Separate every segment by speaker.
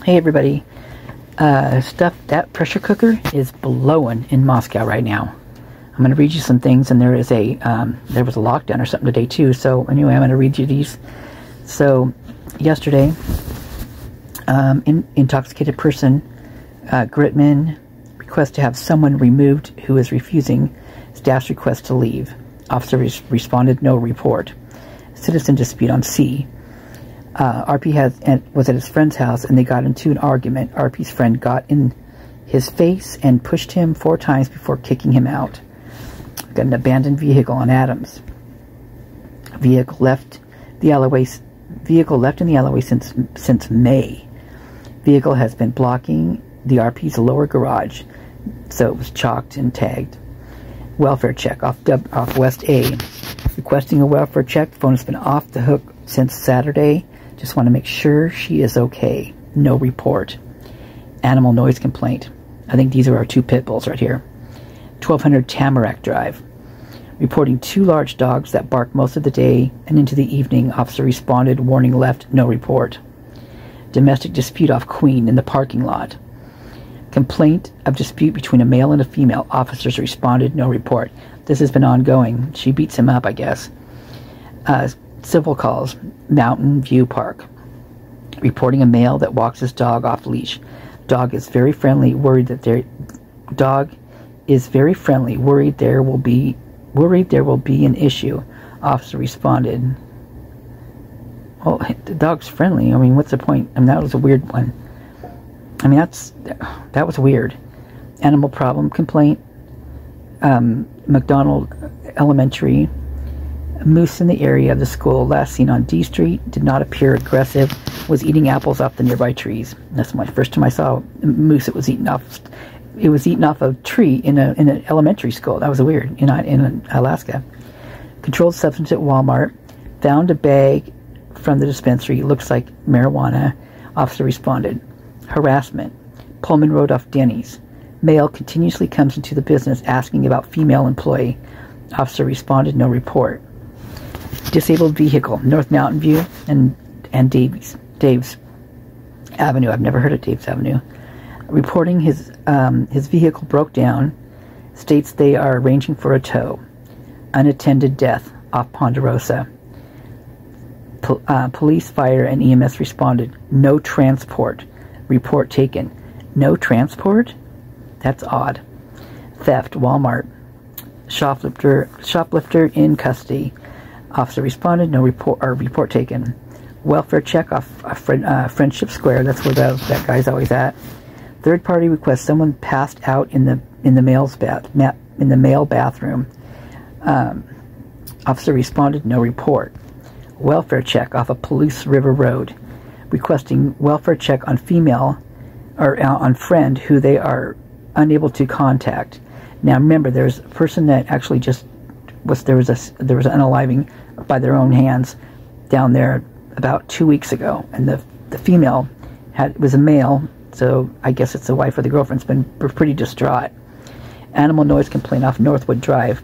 Speaker 1: Hey everybody, that pressure cooker is blowing in Moscow right now. I'm going to read you some things, and there was a lockdown or something today too, so anyway, I'm going to read you these. So, yesterday, intoxicated person, Gritman, request to have someone removed who is refusing staff's request to leave. Officer responded, no report. Citizen dispute on C. RP was at his friend's house and they got into an argument. RP's friend got in his face and pushed him 4 times before kicking him out. Got an abandoned vehicle on Adams. Vehicle left in the alleyway since May. Vehicle has been blocking the RP's lower garage, so it was chalked and tagged. Welfare check off West A. Requesting a welfare check. The phone has been off the hook since Saturday. Just want to make sure she is okay. No report. Animal noise complaint. I think these are our 2 pit bulls right here. 1200 Tamarack Drive. Reporting 2 large dogs that bark most of the day and into the evening. Officer responded, warning left, no report. Domestic dispute off Queen in the parking lot. Complaint of dispute between a male and a female. Officers responded, no report. This has been ongoing. She beats him up, I guess. Civil calls, Mountain View Park. Reporting a male that walks his dog off leash. Dog is very friendly, worried there will be an issue. Officer responded. Well, the dog's friendly. I mean, what's the point? I mean, that was a weird one. I mean, that was weird. Animal problem complaint. McDonald Elementary. Moose in the area of the school, last seen on D Street, did not appear aggressive, was eating apples off the nearby trees. That's my first time I saw a moose. It was eaten off a tree in an elementary school. That was weird, in Alaska. Controlled substance at Walmart. Found a bag from the dispensary. Looks like marijuana. Officer responded. Harassment. Pullman Road off Denny's. Male continuously comes into the business asking about female employee. Officer responded, no report. Disabled vehicle, North Mountain View and Dave's Avenue. I've never heard of Dave's Avenue. Reporting his vehicle broke down. States they are arranging for a tow. Unattended death off Ponderosa. Police, fire, and EMS responded. No transport. Report taken. No transport? That's odd. Theft, Walmart. Shoplifter in custody. Officer responded, no report taken. Welfare check off Friendship Square. That's where that guy's always at. Third party request. Someone passed out in the male bathroom. Officer responded, no report. Welfare check off of Palouse River Road. Requesting welfare check on female or on friend who they are unable to contact. Now remember, there's a person that actually just there was an unaliving by their own hands down there about 2 weeks ago, and the female was a male, so I guess it's the wife or the girlfriend's been pretty distraught. Animal noise complaint off Northwood Drive,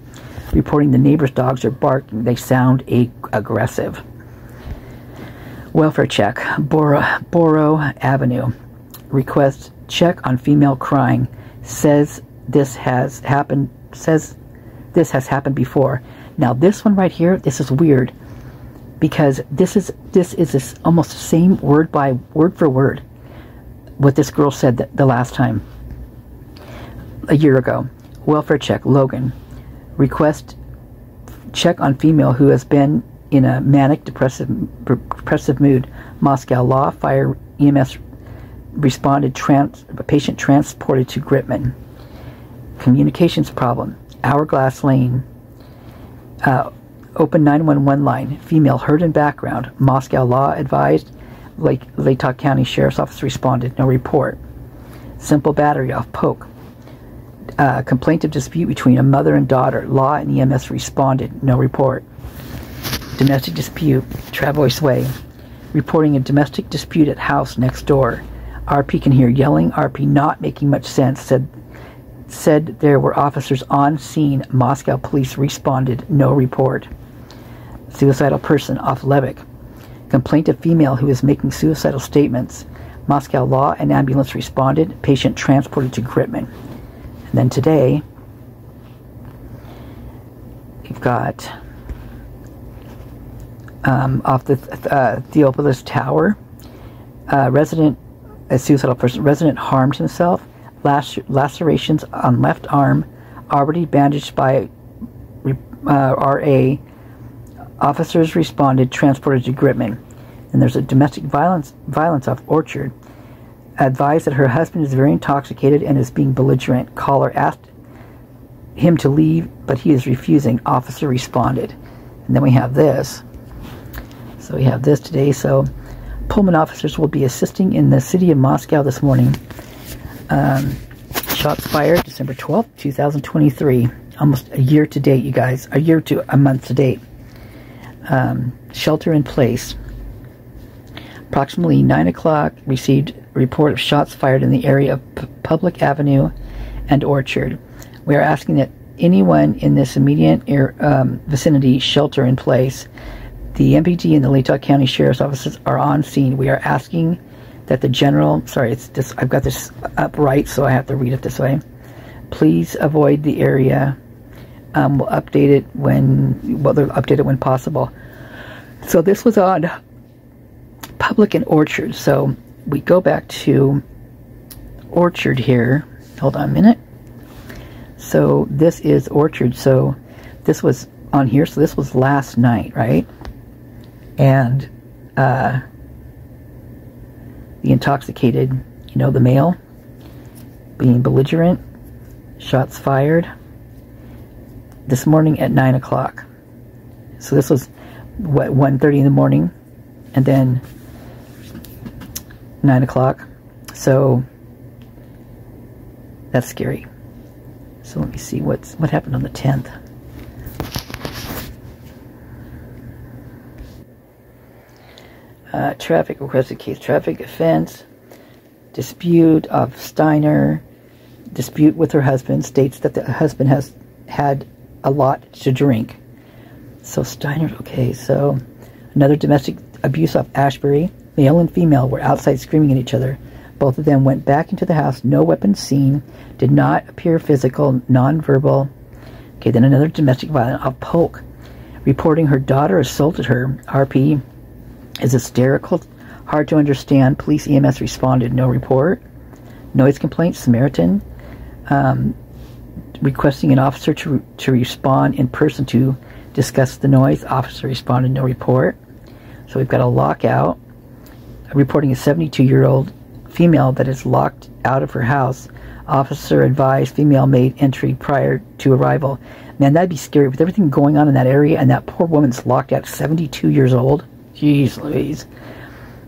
Speaker 1: reporting the neighbor's dogs are barking. They sound aggressive. Welfare check, Borough Avenue. Request check on female crying. Says this has happened before. Now this one right here, this is weird because this is almost the same word for word what this girl said the last time a year ago. Welfare check, Logan. Request check on female who has been in a manic depressive mood. Moscow law, fire, EMS responded. Patient transported to Gritman. Communications problem. Hourglass Lane. Open 911 line. Female heard in background. Moscow law advised. Latah County Sheriff's Office responded. No report. Simple battery off Polk. Complaint of dispute between a mother and daughter. Law and EMS responded. No report. Domestic dispute. Travois Way. Reporting a domestic dispute at house next door. RP can hear yelling. RP not making much sense. Said there were officers on scene. Moscow police responded. No report. Suicidal person off Levick. Complaint of female who is making suicidal statements. Moscow Law and ambulance responded. Patient transported to Gritman. And then today, we've got off the Theopolis Tower, a suicidal person, resident harmed himself, lacerations on left arm, already bandaged by RA. Officers responded, transported to Gritman. And there's a domestic violence off Orchard. Advised that her husband is very intoxicated and is being belligerent. Caller asked him to leave, but he is refusing. Officer responded. And then we have this. So we have this today. So Pullman officers will be assisting in the city of Moscow this morning. Shots fired December 12th, 2023. Almost a year to date, you guys. A month to date. Shelter in place. Approximately 9 o'clock, received a report of shots fired in the area of Public Avenue and Orchard. We are asking that anyone in this immediate vicinity shelter in place. The MPD and the Latah County Sheriff's Offices are on scene. We are asking that the general, I've got this up right, so I have to read it this way. Please avoid the area. We'll update it when possible. So this was on Public and Orchard. So we go back to Orchard here. Hold on a minute. So this is Orchard. So this was on here. So this was last night, right? And the intoxicated, the male being belligerent, shots fired this morning at 9 o'clock. So this was, 1:30 in the morning, and then 9 o'clock. So that's scary. So let me see what happened on the 10th. Traffic requested case. Traffic offense. Dispute of Steiner. Dispute with her husband. States that the husband has had a lot to drink. So Steiner, okay, so another domestic abuse off Ashbury. Male and female were outside screaming at each other. Both of them went back into the house. No weapons seen. Did not appear physical, non-verbal. Okay, then another domestic violence off Polk. Reporting her daughter assaulted her. RP is hysterical. Hard to understand. Police EMS responded. No report. Noise complaint. Samaritan. Requesting an officer to respond in person to discuss the noise. Officer responded. No report. So we've got a lockout. Reporting a 72-year-old female that is locked out of her house. Officer advised female made entry prior to arrival. Man, that'd be scary with everything going on in that area, and that poor woman's locked out, 72 years old. Jeez Louise.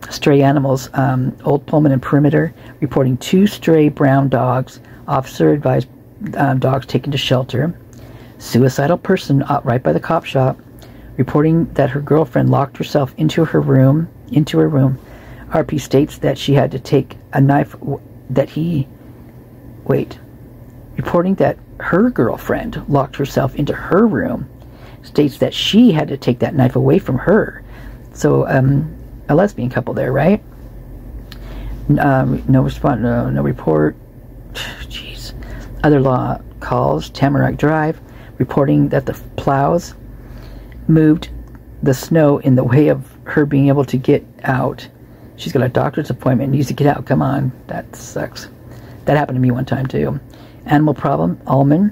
Speaker 1: Stray animals. Old Pullman and Perimeter reporting 2 stray brown dogs. Officer advised dogs taken to shelter. Suicidal person right by the cop shop, reporting that her girlfriend locked herself into her room. RP states that she had to take a knife reporting that her girlfriend locked herself into her room, states that she had to take that knife away from her. So a lesbian couple there, right? No response, no report. Jeez. Other law calls. Tamarack Drive, reporting that the plows moved the snow in the way of her being able to get out. She's got a doctor's appointment, needs to get out. Come on, that sucks. That happened to me one time too. Animal problem. Almond.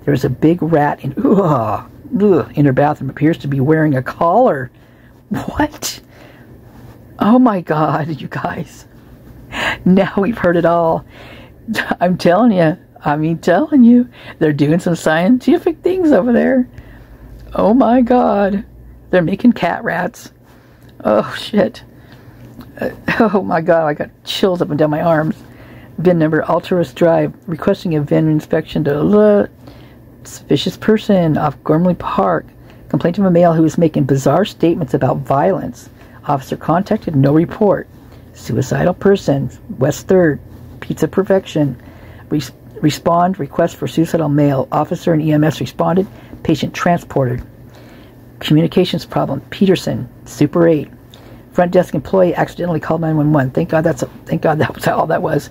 Speaker 1: There's a big rat in her bathroom. Appears to be wearing a collar. What? Oh my God, you guys. Now we've heard it all. I'm telling you. They're doing some scientific things over there. Oh my God. They're making cat rats. Oh shit. Oh my God, I got chills up and down my arms. VIN number, Alturas Drive, requesting a VIN inspection to suspicious person off Gormley Park. Complaint of a male who is making bizarre statements about violence. Officer contacted, no report. Suicidal person, West 3rd, Pizza Perfection. Respond, request for suicidal male. Officer and EMS responded. Patient transported. Communications problem, Peterson, Super 8. Front desk employee accidentally called 911. Thank God that was all that was.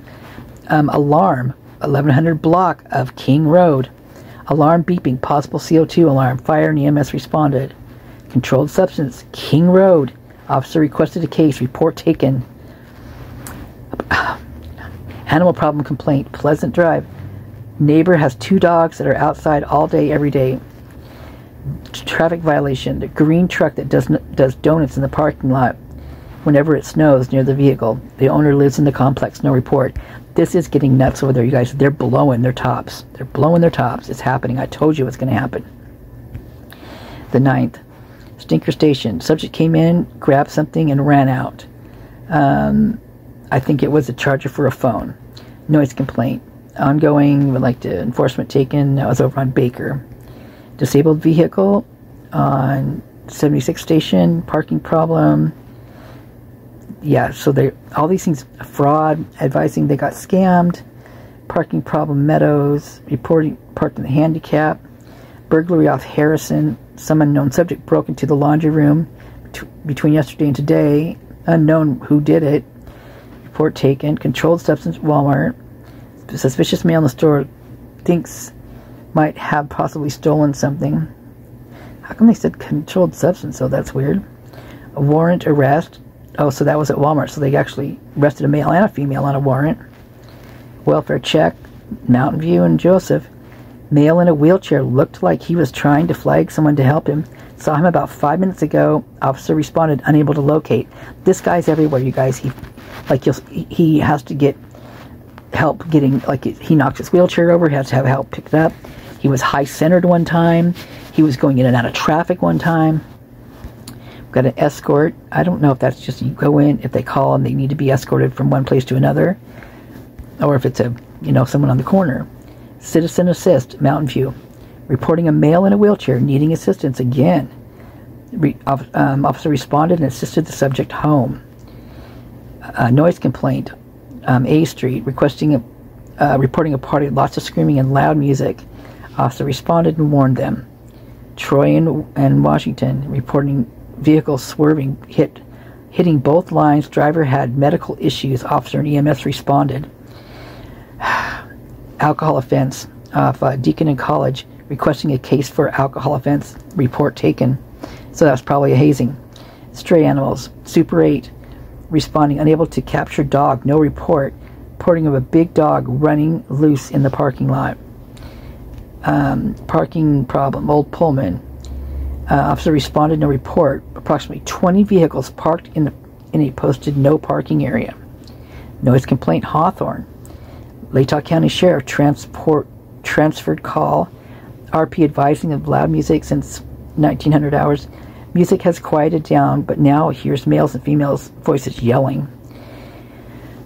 Speaker 1: Alarm, 1100 block of King Road. Alarm beeping, possible CO2 alarm. Fire and EMS responded. Controlled substance, King Road. Officer requested a case. Report taken. Animal problem complaint, Pleasant Drive. Neighbor has 2 dogs that are outside all day, every day. Traffic violation. The green truck that does donuts in the parking lot whenever it snows near the vehicle. The owner lives in the complex. No report. This is getting nuts over there, you guys. They're blowing their tops. They're blowing their tops. It's happening. I told you it's going to happen. The 9th. Stinker Station. Subject came in, grabbed something, and ran out. I think it was a charger for a phone. Noise complaint. Ongoing. Would like to enforcement taken. That was over on Baker. Disabled vehicle on 76 Station. Parking problem. Yeah, so all these things. Fraud. Advising they got scammed. Parking problem Meadows. Reporting parked in the handicap. Burglary off Harrison. Some unknown subject broke into the laundry room between yesterday and today. Unknown who did it. Report taken. Controlled substance Walmart. Suspicious male in the store thinks might have possibly stolen something. How come they said controlled substance? Oh, that's weird. A warrant arrest. Oh, so that was at Walmart. So they actually arrested a male and a female on a warrant. Welfare check. Mountain View and Joseph. Male in a wheelchair looked like he was trying to flag someone to help him. Saw him about 5 minutes ago. Officer responded, unable to locate. This guy's everywhere, you guys. He has to get help getting, like, he knocks his wheelchair over. He has to have help picked up. He was high-centered one time. He was going in and out of traffic one time. We've got an escort. I don't know if that's just you go in, if they call and they need to be escorted from one place to another, or if it's someone on the corner. Citizen assist, Mountain View. Reporting a male in a wheelchair needing assistance again. Officer responded and assisted the subject home. Noise complaint, A Street, reporting a party, lots of screaming and loud music. Officer responded and warned them. Troy and Washington, reporting vehicle swerving, hitting both lines. Driver had medical issues. Officer and EMS responded. Alcohol offense off Deacon and College, requesting a case for alcohol offense. Report taken. So that's probably a hazing. Stray animals. Super 8, responding, unable to capture dog. No report. Reporting of a big dog running loose in the parking lot. Parking problem. Old Pullman. Officer responded. No report. Approximately 20 vehicles parked in a posted no parking area. Noise complaint. Hawthorne. Latah County Sheriff transferred call. RP advising of loud music since 1900 hours. Music has quieted down, but now hears males and females' voices yelling.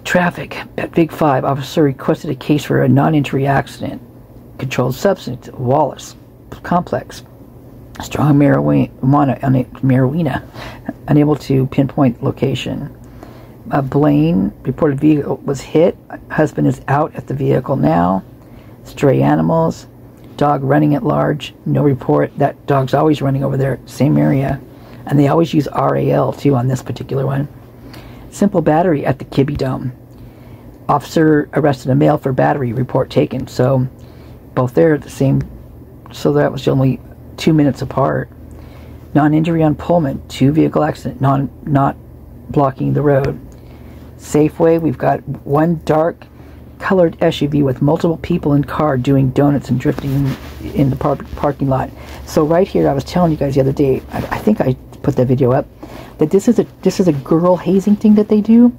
Speaker 1: Traffic at Big 5. Officer requested a case for a non-injury accident. Controlled substance. Wallace complex. Strong marijuana. Unable to pinpoint location. Blaine, reported vehicle was hit. Husband is out at the vehicle now. Stray animals. Dog running at large. No report. That dog's always running over there. Same area. And they always use RAL too on this particular one. Simple battery at the Kibbe Dome. Officer arrested a male for battery. Report taken. So both there at the same. So that was only 2 minutes apart. Non-injury on Pullman. 2 vehicle accident. Not blocking the road. Safeway, we've got one dark colored SUV with multiple people in car doing donuts and drifting in the parking lot. So right here, I was telling you guys the other day, I think I put that video up, that this is a girl hazing thing that they do.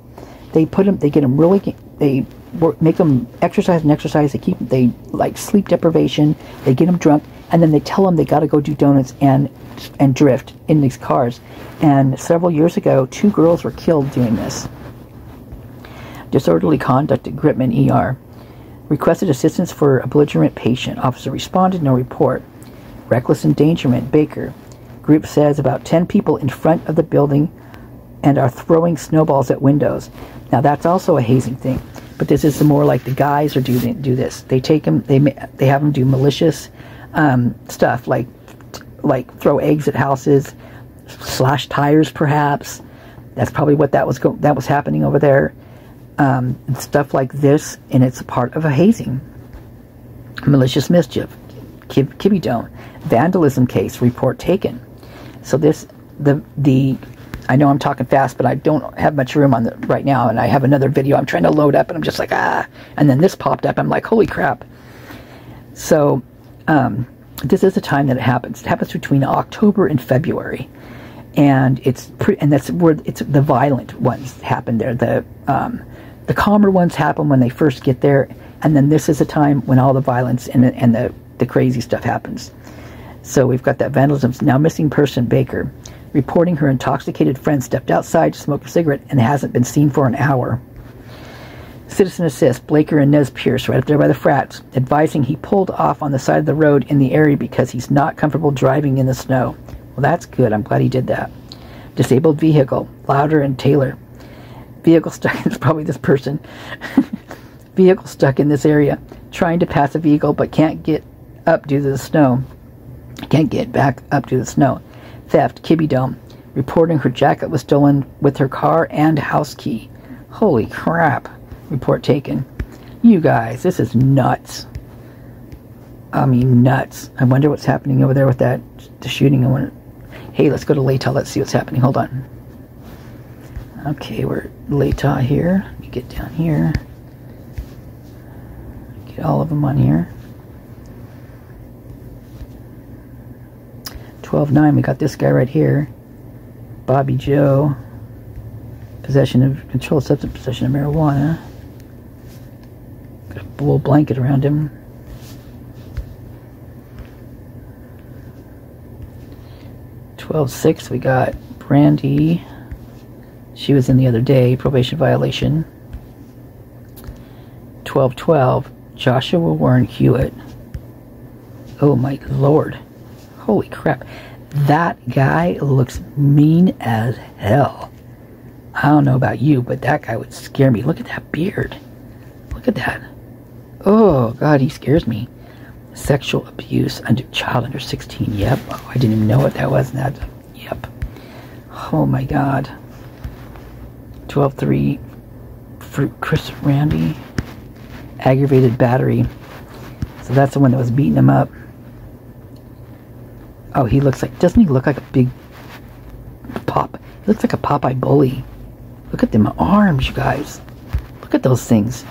Speaker 1: They get them really, make them exercise. They like sleep deprivation. They get them drunk, and then they tell them they got to go do donuts and drift in these cars. And several years ago, 2 girls were killed doing this. Disorderly conduct at Gritman ER. Requested assistance for a belligerent patient. Officer responded. No report. Reckless endangerment. Baker. Group says about 10 people in front of the building and are throwing snowballs at windows. Now that's also a hazing thing, but this is more like the guys are do this. They take them. They have them do malicious stuff like throw eggs at houses, slash tires perhaps. That's probably what that was happening over there. And stuff like this, and it's a part of a hazing. Malicious mischief, kibby dome, vandalism case, report taken. So this, I know I'm talking fast, but I don't have much room on right now, and I have another video I'm trying to load up, and I'm just like, and then this popped up, I'm like, holy crap. So, this is the time that it happens. It happens between October and February, and that's where the violent ones happen there. The calmer ones happen when they first get there, and then this is a time when all the violence and the crazy stuff happens. So we've got that vandalism. Now missing person, Baker, reporting her intoxicated friend stepped outside to smoke a cigarette and hasn't been seen for an hour. Citizen assist, Blaker and Nez Pierce, right up there by the frats, advising he pulled off on the side of the road in the area because he's not comfortable driving in the snow. Well, that's good. I'm glad he did that. Disabled vehicle, Louder and Taylor. Vehicle stuck, it's probably this person. Vehicle stuck in this area, trying to pass a vehicle but can't get up due to the snow. Can't get back up due to the snow. Theft, Kibby Dome, reporting her jacket was stolen with her car and house key. Holy crap. Report taken. You guys, this is nuts. I mean, nuts. I wonder what's happening over there with the shooting. Hey, let's go to Latah. Let's see what's happening. Hold on. Okay, we're at Latah here. Let me get down here. Get all of them on here. 12-9, we got this guy right here. Bobby Joe. Possession of controlled substance, possession of marijuana. Got a little blanket around him. (12-6), we got Brandy. She was in the other day, probation violation. 12-12, Joshua Warren Hewitt. Oh my lord. Holy crap. That guy looks mean as hell. I don't know about you, but that guy would scare me. Look at that beard. Look at that. Oh, God, he scares me. Sexual abuse under child under 16. Yep. Oh, I didn't even know what that was. Yep. Oh, my God. 12-3. Chris Randy. Aggravated battery. So that's the one that was beating him up. Oh, he looks like... Doesn't he look like a big... He looks like a Popeye bully. Look at them arms, you guys. Look at those things.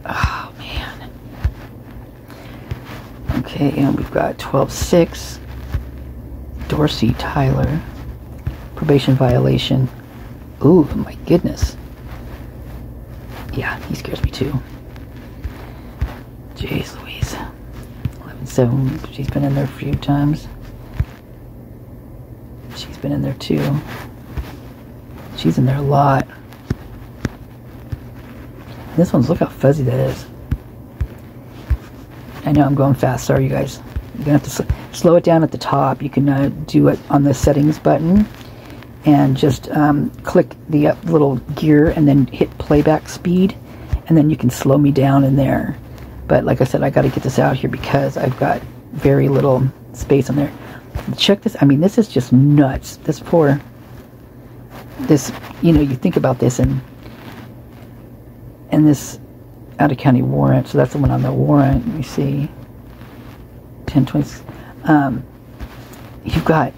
Speaker 1: Oh, man. Okay, and we've got 12-6. Dorsey Tyler. Probation violation. Ooh, my goodness. Yeah, he scares me too. Jeez Louise. 11-7. She's been in there a few times. She's been in there too. She's in there a lot. This one's, look how fuzzy that is. I know I'm going fast. Sorry, you guys. You're going to have to slow it down at the top. You can do it on the settings button. And just click the little gear and then hit playback speed. And then you can slow me down in there. But like I said, I got to get this out here because I've got very little space on there. Check this. I mean, this is just nuts. This, you know, you think about this and this out-of-county warrant. So that's the one on the warrant. Let me see. 10/20. You've got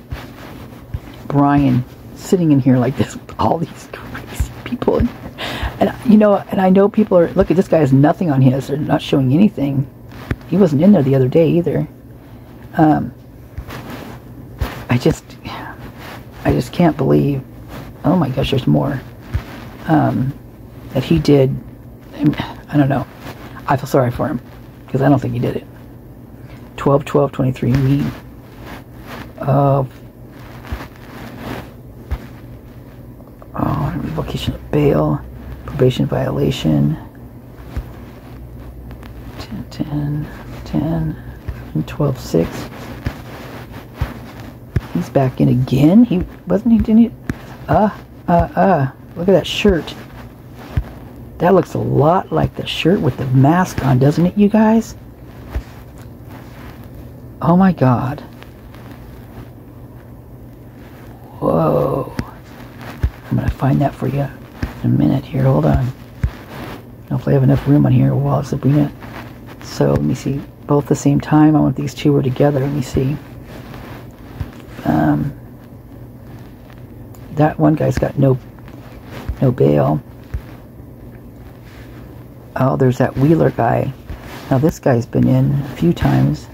Speaker 1: Brian sitting in here like this with all these crazy people in here. And, you know, and I know people are, look at this guy has nothing on his. They're not showing anything. He wasn't in there the other day either. I just can't believe, oh my gosh, there's more, that he did. I don't know. I feel sorry for him because I don't think he did it. 12-12-23 meet of revocation of bail, probation violation. 10 12-6. He's back in again. He didn't he? Look at that shirt. That looks a lot like the shirt with the mask on, doesn't it, you guys? Oh my God. Whoa. find that for you in a minute here. Hold on. Hopefully I have enough room on here while Sabrina. So let me see. Both at the same time. I want these two were together. Let me see. That one guy's got no bail. Oh, there's that Wheeler guy. Now this guy's been in a few times.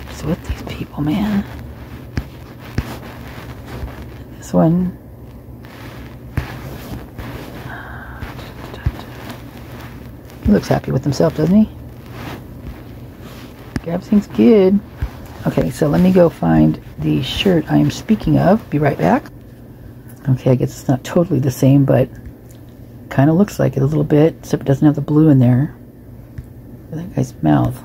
Speaker 1: What's with these people, man? This one. He looks happy with himself, doesn't he? Everything's good. Okay, so let me go find the shirt I am speaking of. Be right back. Okay, I guess it's not totally the same, but kind of looks like it a little bit, except it doesn't have the blue in there. Look at that guy's mouth.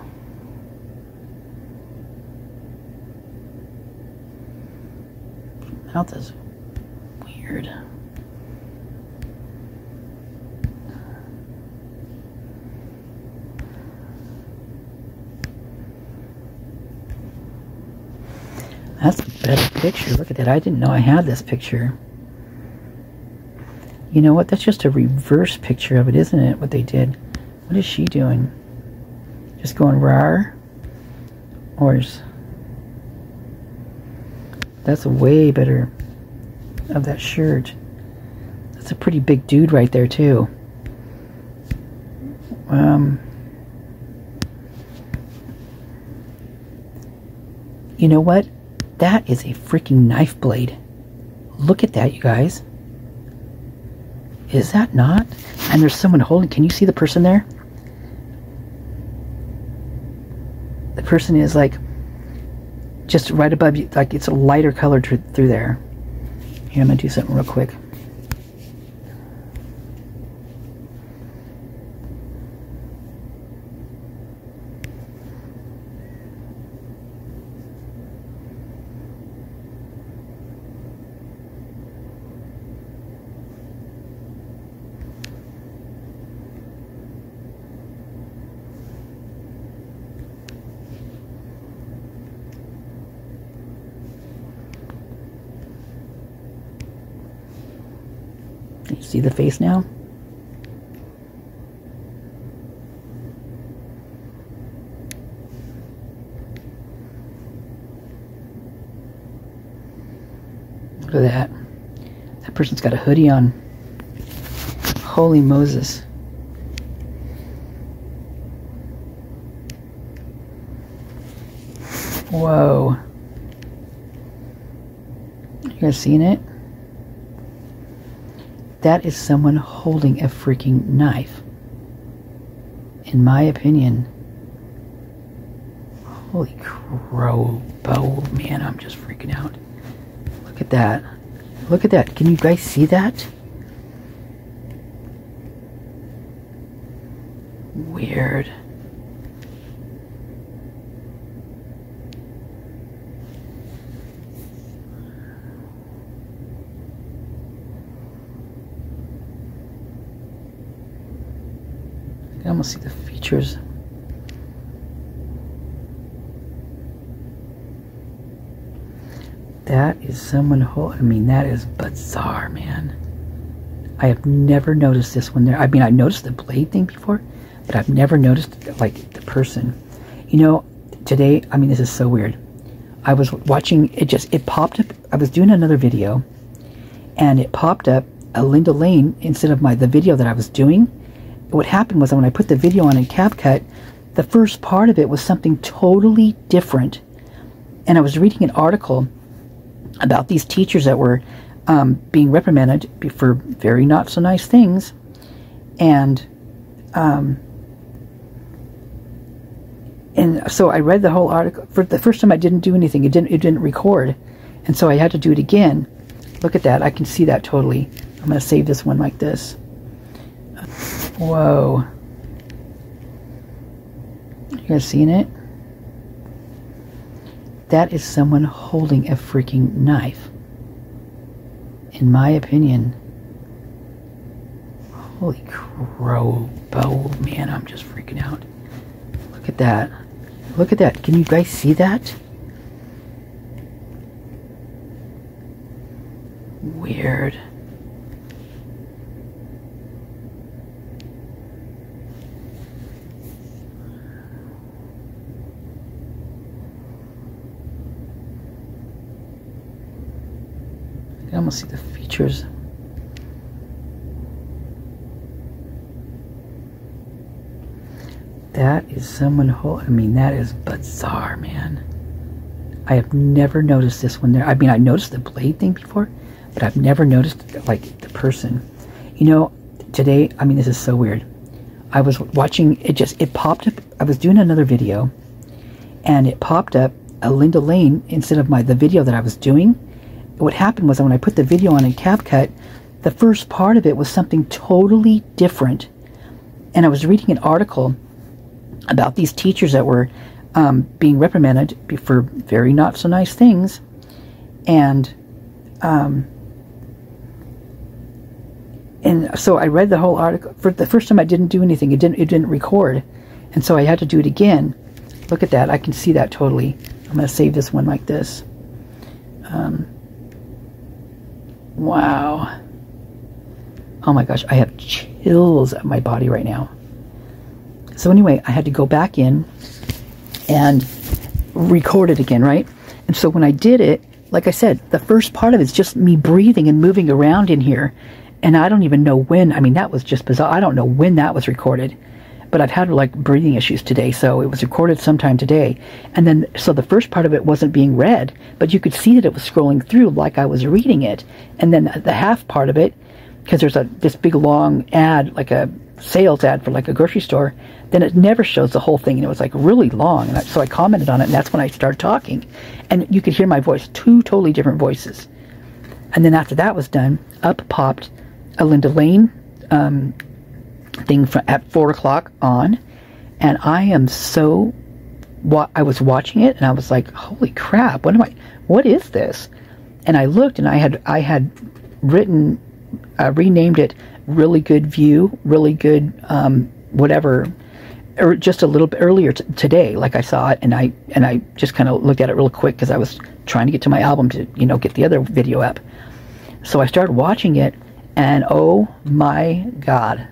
Speaker 1: Mouth is weird. That's a better picture. Look at that. I didn't know I had this picture. You know what? That's just a reverse picture of it, isn't it? What they did. What is she doing? Just going rawr? Or is... That's a way better of that shirt. That's a pretty big dude right there, too. You know what? That is a freaking knife blade. Look at that, you guys. Is that not? And there's someone holding... Can you see the person there? The person is like... just right above you. Like it's a lighter color through there. Here, I'm going to do something real quick. You see the face now? Look at that. That person's got a hoodie on. Holy Moses. Whoa. You guys seeing it? That is someone holding a freaking knife. In my opinion. Holy crow, man, I'm just freaking out. Look at that. Look at that. Can you guys see that? Weird. I can almost see the features. That is someone I mean, that is bizarre, man. I have never noticed this one there. I mean, I noticed the blade thing before, but I've never noticed, like, the person. You know, today, I mean, this is so weird. I was watching, it popped up. I was doing another video, and it popped up a Linda Lane instead of the video that I was doing. What happened was when I put the video on in CapCut, the first part of it was something totally different. And I was reading an article about these teachers that were being reprimanded for very not so nice things. And so I read the whole article. For the first time I didn't do anything. It didn't record. And so I had to do it again. Look at that. I can see that totally. I'm going to save this one like this. Whoa. You guys seeing it? That is someone holding a freaking knife. In my opinion. Holy crow, man, I'm just freaking out. Look at that. Look at that. Can you guys see that? Weird. I can almost see the features. That is someone I mean, that is bizarre, man. I have never noticed this one there. I mean, I noticed the blade thing before, but I've never noticed, like, the person. You know, today, I mean, this is so weird. I was watching, it popped up. I was doing another video, and it popped up a Linda Lane instead of the video that I was doing. What happened was when I put the video on in CapCut, the first part of it was something totally different. And I was reading an article about these teachers that were being reprimanded for very not so nice things. And so I read the whole article. For the first time I didn't do anything. It didn't record. And so I had to do it again. Look at that. I can see that totally. I'm going to save this one like this. Wow. Oh my gosh, I have chills up my body right now. So anyway, I had to go back in and record it again, right? And so when I did it, like I said, the first part of it's just me breathing and moving around in here. And I don't even know when. I mean, that was just bizarre. I don't know when that was recorded. But I've had, like, breathing issues today, so it was recorded sometime today. And then, so the first part of it wasn't being read, but you could see that it was scrolling through like I was reading it. And then the half part of it, because there's this big long ad, like a sales ad for like a grocery store, then it never shows the whole thing, and it was like really long. And so I commented on it, and that's when I started talking. And you could hear my voice, two totally different voices. And then after that was done, up popped a Linda Lane thing at 4 o'clock on, and I am so, I was watching it and I was like, holy crap, what is this? And I looked, and I had written, renamed it Really Good View, Really Good whatever, or just a little bit earlier today. Like, I saw it, and I just kind of looked at it real quick because I was trying to get to my album to, you know, get the other video up. So I started watching it, and oh my God,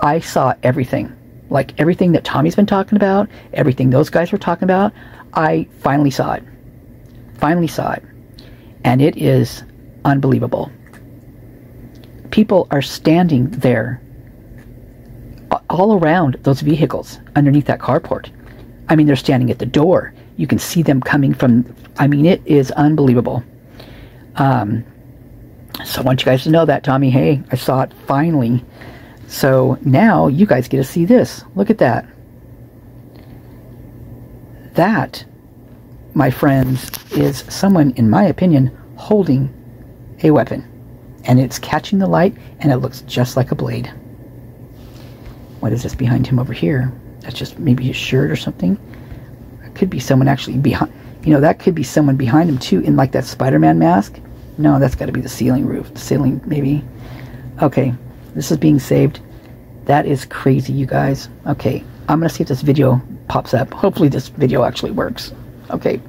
Speaker 1: I saw everything. Like, everything that Tommy's been talking about, everything those guys were talking about, I finally saw it. Finally saw it. And it is unbelievable. People are standing there all around those vehicles underneath that carport. I mean, they're standing at the door. You can see them coming from, I mean, it is unbelievable. So I want you guys to know that, Tommy. Hey, I saw it finally. So now you guys get to see this. Look at that. That, my friends, is someone, in my opinion, holding a weapon. And it's catching the light, and it looks just like a blade. What is this behind him over here? That's just maybe his shirt or something. It could be someone actually behind. You know, that could be someone behind him too, in like that Spider-Man mask. No, that's got to be the ceiling roof. The ceiling, maybe. Okay, this is being saved. That is crazy, you guys. Okay, I'm going to see if this video pops up. Hopefully this video actually works. Okay.